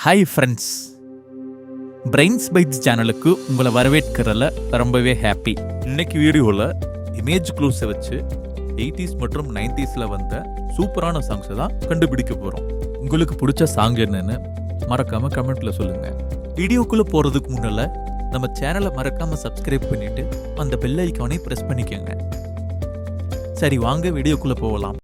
Hi friends, brains bytes சேனலுக்கு உங்களை வரவேற்கிறதுல ரொம்பவே ஹாப்பி. இன்னைக்கு வீடியோவில் இமேஜ் க்ளூஸை வச்சு 80s மற்றும் 90sல வந்த சூப்பரான சாங்ஸை தான் கண்டுபிடிக்க போகிறோம். உங்களுக்கு பிடிச்ச சாங் என்னன்னு மறக்காமல் கமெண்ட்டில் சொல்லுங்கள். வீடியோக்குள்ளே போகிறதுக்கு முன்னால் நம்ம சேனலை மறக்காமல் சப்ஸ்கிரைப் பண்ணிவிட்டு அந்த பெல் ஐக்கானை ப்ரெஸ் பண்ணிக்கோங்க. சரி, வாங்க வீடியோக்குள்ளே போகலாம்.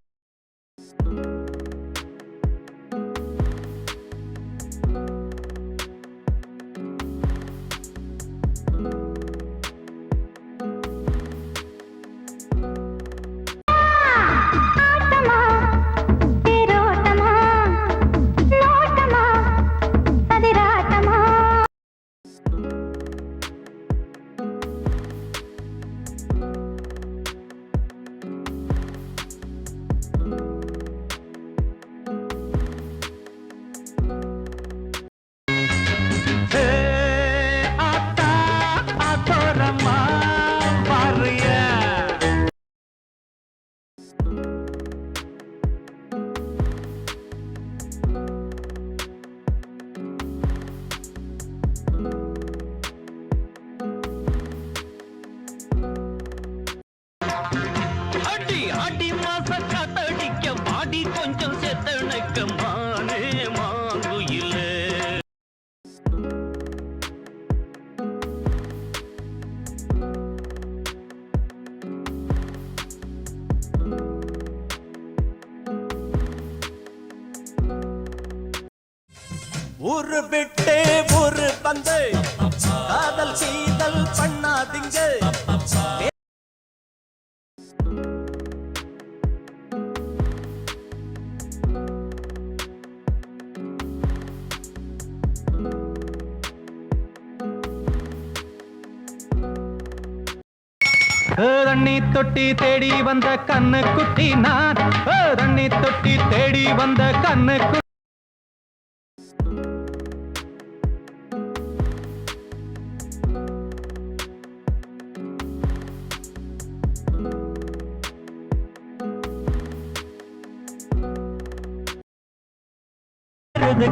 ஒரு விட்டே ஒரு பந்து காதல் சீதல் பண்ணாதீங்க. தண்ணி தொட்டி தேடி வந்த கண்ணு குட்டி நான், தண்ணி தொட்டி தேடி வந்த கண்ணு குட்டி.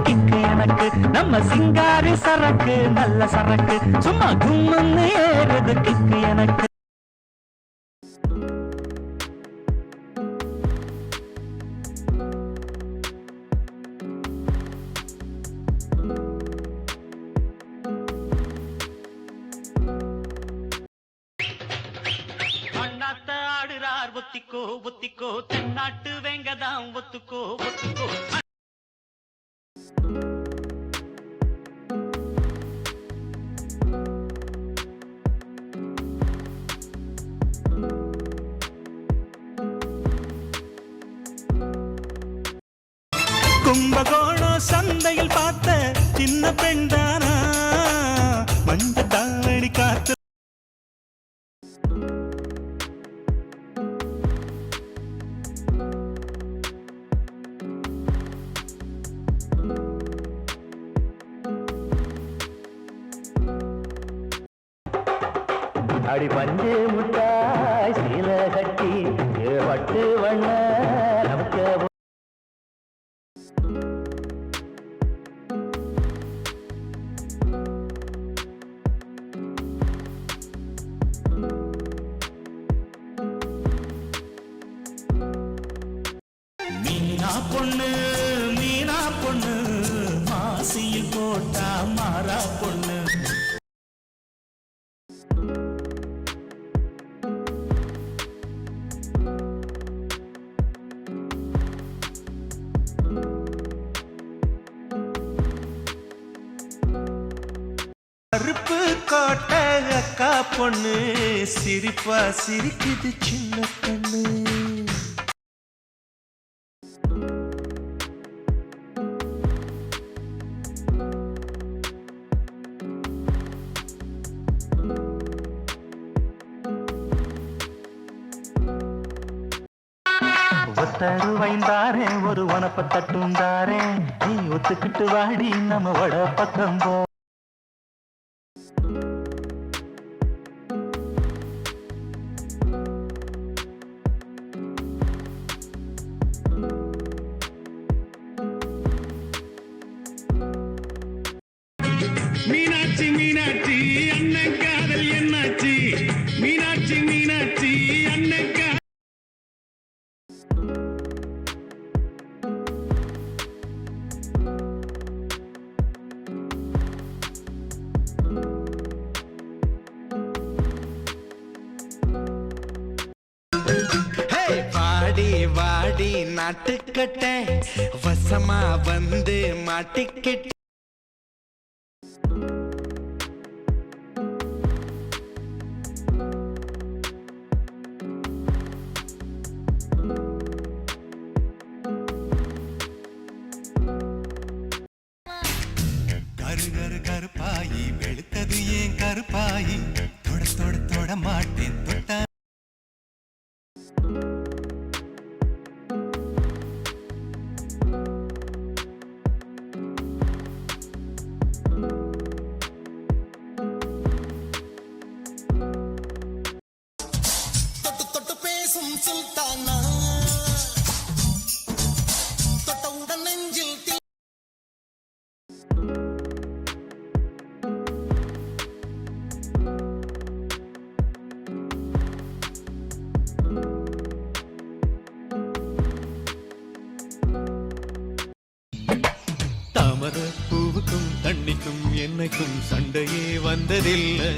கிக்கு எனக்கு நம்ம சிங்காரி சரக்கு, நல்ல சரக்கு, சும்மா கும்முன்னு ஏறுது கிக்கு எனக்கு. அண்ணாத்த ஆடுறார் ஒத்திக்கோ ஒத்திக்கோ, தென்னாட்டு வேங்கதான் ஒத்துக்கோ ஒத்துக்கோ. கும்பகோணம் சந்தையில் பார்த்த சின்ன பெண் தானா, மஞ்ச தாவணி காத்து. அடி பஞ்சு முட்டாய் சீல கட்டி பட்டு வண்ண நமக்கு. மீனா பொண்ணு மீனா பொண்ணு, மாசியில் போட்டா மாறா பொண்ணு. கருப்பு கோட்டை அக்கா பொண்ணு, சிரிப்பா சிரிக்குது சின்ன பொண்ணு. ஒத்தரு வைந்தாரே ஒரு வனப்ப தட்டுந்தாரே, நீ ஒத்துக்கிட்டு வாடி நம்ம வட பக்கம் போ. மீனாட்சி மீனாட்சி அண்ணன் காதல் என்னாச்சு மீனாட்சி மீனாட்சி அண்ணன் வாடி வாடி நாட்டுக்கட்ட வசமா வந்து மாட்டிக்கிட்ட கரு கரு கருப்பாயி வெளுத்தது ஏன் கருப்பாயி தொட தொட தொட மாட்டேன் தொட்ட தொட்டு தொட்டு பேசும் சுல்தானா தொட்டவுடன் நெஞ்சில் தாமர பூவுக்கும் தண்ணிக்கும் என்னைக்கும் சண்டையே வந்ததில்லை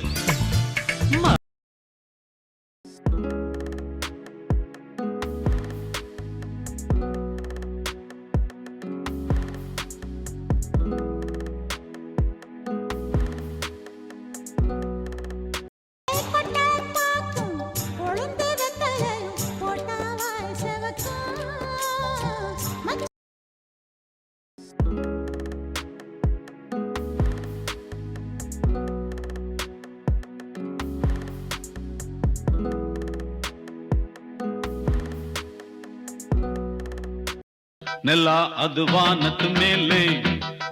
ನೆಲ ಅದು ವಾನದ ಮೇಲೆ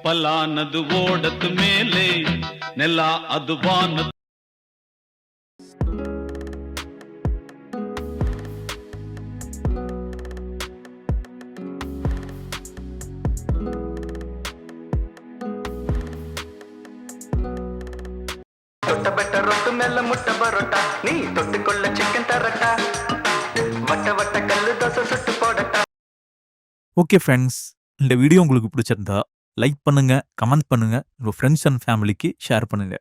ಪಲಾನದು ಓಡದ ಮೇಲೆ ನೆಲ ಅದು ವಾನದ தொட்ட பெட்ட ரொட்டு மேல முட்டை பரோட்டா நீ தொட்டுக்கொள்ள சிக்கன் தரட்டா வட்ட வட்ட கல்லு தோசை சுட்டு போடட்டா. ஓகே ஃப்ரெண்ட்ஸ், இந்த வீடியோ உங்களுக்கு பிடிச்சிருந்தா லைக் பண்ணுங்க, கமெண்ட் பண்ணுங்க, உங்க ஃப்ரெண்ட்ஸ் அண்ட் ஃபேமிலிக்கு ஷேர் பண்ணுங்க.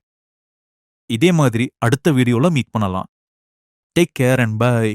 இதே மாதிரி அடுத்த வீடியோல மீட் பண்ணலாம். Take care and by.